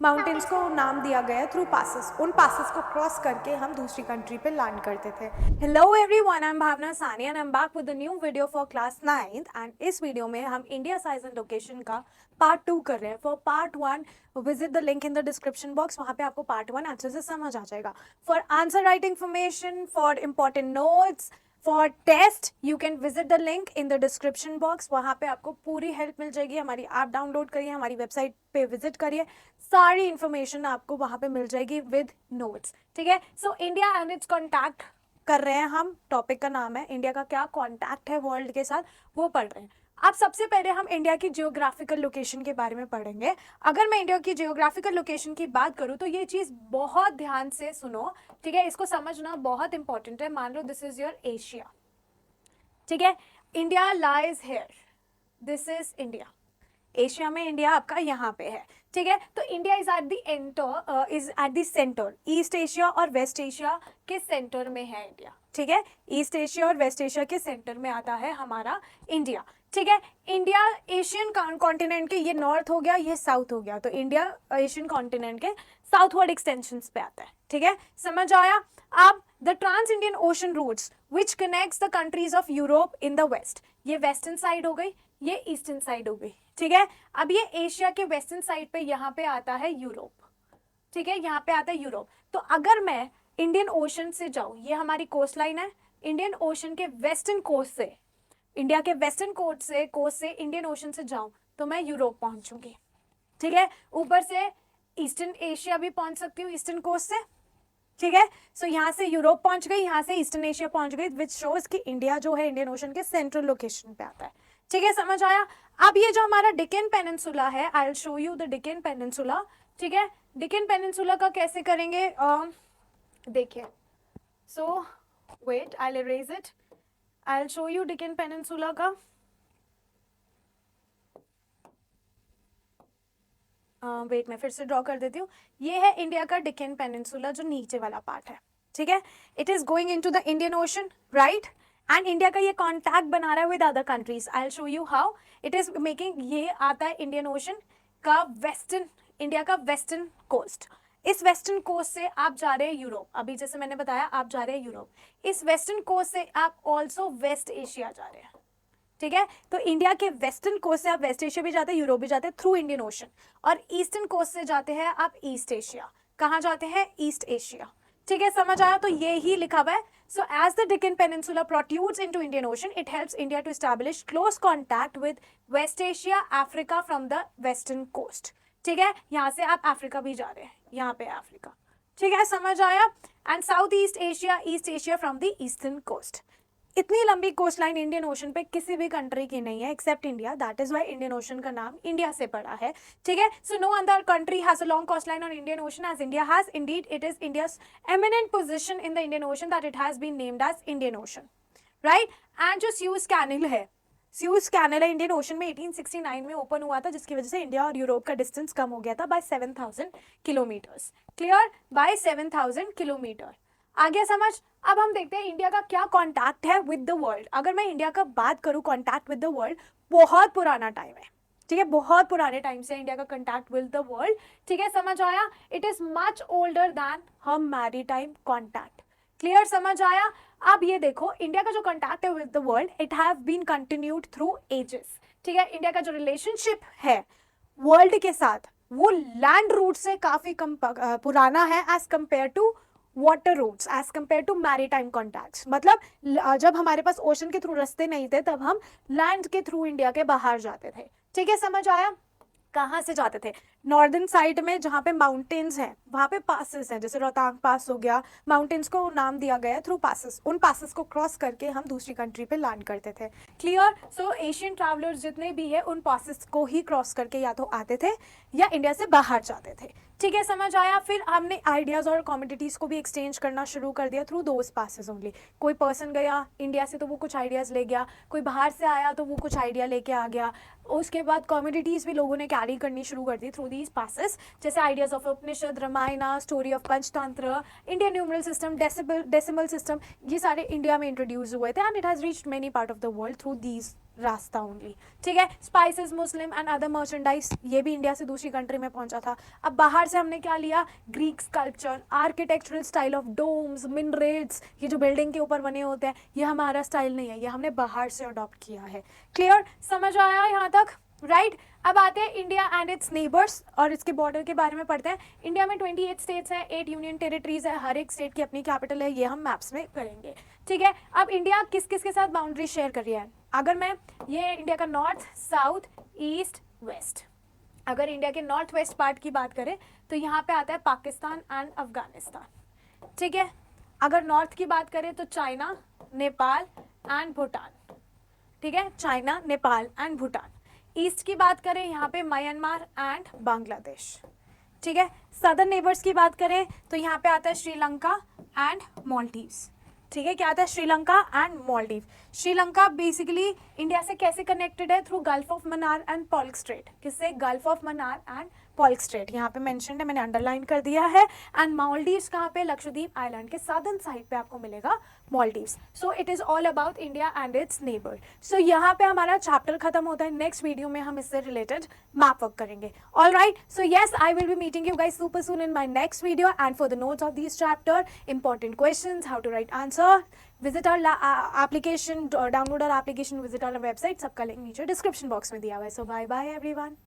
Mountains को नाम दिया गया थ्रू पासेस। उन पासेस को क्रॉस करके हम दूसरी कंट्री पे लैंड करते थे। हेलो एवरीवन, आई एम भावना सानी and I am back with a new video for class 9th। And इस वीडियो में हम इंडिया साइज एंड लोकेशन का पार्ट 2 कर रहे हैं। For part 1 visit the link in the description box, वहाँ पे आपको पार्ट 1 अच्छे से समझ आ जाएगा। For answer writing information, for important notes, for test you can visit the link in the description box. वहाँ पे आपको पूरी हेल्प मिल जाएगी। हमारी ऐप डाउनलोड करिए, हमारी वेबसाइट पे विजिट करिए, सारी इंफॉर्मेशन आपको वहाँ पे मिल जाएगी विद नोट्स। ठीक है, so India and it's contact कर रहे हैं हम। टॉपिक का नाम है इंडिया का क्या कॉन्टैक्ट है वर्ल्ड के साथ, वो पढ़ रहे हैं। अब सबसे पहले हम इंडिया की जियोग्राफिकल लोकेशन के बारे में पढ़ेंगे। अगर मैं इंडिया की जियोग्राफिकल लोकेशन की बात करूं तो ये चीज़ बहुत ध्यान से सुनो, ठीक है, इसको समझना बहुत इंपॉर्टेंट है। मान लो दिस इज योर एशिया, ठीक है, India lies here, this is India. Asia में इंडिया आपका यहाँ पे है, ठीक है। तो India is at the centre, east Asia और वेस्ट एशिया के सेंटर में है इंडिया, ठीक है। ईस्ट एशिया और वेस्ट एशिया के सेंटर में आता है हमारा इंडिया, ठीक है। इंडिया एशियन कॉन्टिनेंट के, ये नॉर्थ हो गया, ये साउथ हो गया, तो इंडिया एशियन कॉन्टिनेंट के साउथवर्ड एक्सटेंशन पे आता है, ठीक है, समझ आया। अब the trans Indian ocean routes which connects the countries of Europe in the west, ये वेस्टर्न साइड हो गई, ये ईस्टर्न साइड हो गई, ठीक है। अब ये एशिया के वेस्टर्न साइड पे यहाँ पे आता है यूरोप, ठीक है, यहाँ पे आता है यूरोप। तो अगर मैं इंडियन ओशन से जाऊँ, ये हमारी कोस्ट लाइन है, इंडियन ओशन के वेस्टर्न कोस्ट से, इंडिया के वेस्टर्न कोस्ट से इंडियन ओशन से जाऊँ तो मैं यूरोप पहुंचूंगी, ठीक है। ऊपर से ईस्टर्न एशिया भी पहुंच सकती हूँ ईस्टर्न कोस्ट से, ठीक है। सो यहाँ से यूरोप पहुंच गई, यहाँ से ईस्टर्न एशिया पहुंच गई, विच शोज कि इंडिया जो है इंडियन ओशन के सेंट्रल लोकेशन पे आता है, ठीक है, समझ आया। अब ये जो हमारा डिकन पेनिनसुला है, I will show you the Deccan peninsula, ठीक है। डिकन पेनिनसुला का कैसे करेंगे, देखिए, so wait, I will erase it, I will show you Deccan peninsula का। वेट, मैं फिर से ड्रॉ कर देती हूँ। ये है इंडिया का डिकन पेनिनसुला, जो नीचे वाला पार्ट है, ठीक है। It is going into the Indian ocean, right, and India का ये कॉन्टैक्ट बना रहा है with other countries. I will show you how it is making. ये आता है इंडियन ओशन का वेस्टर्न, इंडिया का वेस्टर्न कोस्ट। इस वेस्टर्न कोस्ट से आप जा रहे हैं यूरोप, अभी जैसे मैंने बताया आप जा रहे हैं यूरोप। इस वेस्टर्न कोस्ट से आप ऑल्सो वेस्ट एशिया जा रहे हैं, ठीक है। तो इंडिया के वेस्टर्न कोस्ट से आप वेस्ट एशिया भी जाते हैं, यूरोप भी जाते हैं थ्रू इंडियन ओशन, और ईस्टर्न कोस्ट से जाते हैं आप ईस्ट एशिया। कहाँ जाते हैं? ईस्ट एशिया, ठीक है, समझ आया। तो ये ही लिखा हुआ है। So as the Deccan peninsula protrudes into Indian ocean, it helps India to establish close contact with west Asia, Africa from the western coast, ठीक है। यहाँ से आप अफ्रीका भी जा रहे हैं, यहाँ पे अफ्रीका, ठीक है, समझ आया। And south east Asia from the eastern coast. इतनी लंबी कोस्ट लाइन इंडियन ओशन पे किसी भी कंट्री की नहीं है except India, that is why Indian ocean का नाम इंडिया से पड़ा है, ठीक है। So no other country has a long coast line on Indian ocean as India has. Indeed it is India's eminent position in the Indian ocean that it has been named as Indian ocean, right. And जो Suez canal है, Suez canal है Indian ocean में 1869 में open हुआ था, जिसकी वजह से इंडिया और यूरोप का डिस्टेंस कम हो गया था by 7000 kilometres, clear, by 7000 kilometre. आ गया समझ। अब हम देखते हैं इंडिया का क्या कॉन्टैक्ट है विद द वर्ल्ड। अगर मैं इंडिया का बात करूं कॉन्टैक्ट विद द वर्ल्ड, बहुत पुराना टाइम है, ठीक है, बहुत पुराने टाइम से इंडिया का कॉन्टैक्ट विद द वर्ल्ड, ठीक है, समझ आया। It is much older than हम मैरीटाइम कॉन्टैक्ट, क्लियर, समझ आया। अब ये देखो, इंडिया का जो कॉन्टैक्ट है with the world, it have been continued through ages, ठीक है। इंडिया का जो रिलेशनशिप है वर्ल्ड के साथ, वो लैंड रूट से काफी कम पुराना है as compare to water routes, as compare to maritime contacts. मतलब जब हमारे पास ओशन के थ्रू रास्ते नहीं थे, तब हम लैंड के थ्रू इंडिया के बाहर जाते थे, ठीक है, समझ आया। कहाँ से जाते थे? नॉर्दर्न साइड में जहाँ पे माउंटेन्स हैं, वहाँ पे पासेस हैं, जैसे रोहतांग पास हो गया, माउंटेन्स को नाम दिया गया थ्रू पासेस। उन पासेस को क्रॉस करके हम दूसरी कंट्री पे लैंड करते थे, क्लियर। सो एशियन ट्रैवलर्स जितने भी है, उन पासेस को ही क्रॉस करके या तो आते थे या इंडिया से बाहर जाते थे, ठीक है, समझ आया। फिर हमने आइडियाज़ और कॉमोडिटीज़ को भी एक्सचेंज करना शुरू कर दिया थ्रू दोज पासेस ओनली। कोई पर्सन गया इंडिया से तो वो कुछ आइडियाज़ ले गया, कोई बाहर से आया तो वो कुछ आइडिया लेके आ गया। उसके बाद कॉमोडिटीज़ भी लोगों ने कैरी करनी शुरू कर दी थ्रू दीज पासेस, जैसे ideas of Upanishad, Ramayana, story of Panchatantra, Indian numeral system, decimal system, ये सारे इंडिया में इंट्रोड्यूस हुए थे, and it has reached many part of the world through these रास्ता ओनली, ठीक है। Spices, Muslim and other merchandise, ये भी इंडिया से दूसरी कंट्री में पहुंचा था। अब बाहर से हमने क्या लिया, Greek sculpture, architectural style of domes, minarets, ये जो बिल्डिंग के ऊपर बने होते हैं, ये हमारा स्टाइल नहीं है, ये हमने बाहर से अडॉप्ट किया है। क्लियर, समझ आया यहाँ तक, राइट। अब आते हैं इंडिया एंड इट्स नेबर्स और इसके बॉर्डर के बारे में पढ़ते हैं। इंडिया में 28 स्टेट्स हैं, 8 यूनियन टेरिटरीज है, हर एक स्टेट की अपनी कैपिटल है, ये हम मैप्स में करेंगे, ठीक है। अब इंडिया किस किस के साथ बाउंड्री शेयर कर रही है, अगर मैं ये इंडिया का नॉर्थ, साउथ, ईस्ट, वेस्ट, अगर इंडिया के नॉर्थ वेस्ट पार्ट की बात करें तो यहाँ पे आता है पाकिस्तान एंड अफगानिस्तान, ठीक है। अगर नॉर्थ की बात करें तो चाइना, नेपाल एंड भूटान, ठीक है, China, Nepal and Bhutan. East की बात करें यहाँ पे म्यांमार एंड बांग्लादेश, ठीक है। सदर्न नेबर्स की बात करें तो यहाँ पे आता है श्रीलंका एंड मालदीव्स, ठीक है। क्या आता है, Sri Lanka and Maldives. Sri Lanka basically India से कैसे कनेक्टेड है, through Gulf of Mannar and Palk Strait, किससे, Gulf of Mannar and Palk Strait, यहाँ पे मेंशन है, मैंने अंडरलाइन कर दिया है। एंड मालदीव्स कहाँ पे, लक्षद्वीप आइलैंड के साउदर्न साइड पे आपको मिलेगा Maldives. So it is all about India and it's neighbour. सो यहाँ पे हमारा चैप्टर खत्म होता है, नेक्स्ट वीडियो में हम इससे रिलेटेड मैप वर्क करेंगे। All right, so yes, I will be meeting you guys super soon in my next video and for the notes of this chapter, important questions, how to write answer, visit our application, download our application, visit our website, सबका link नीचे description box में दिया हुआ है। So bye bye everyone.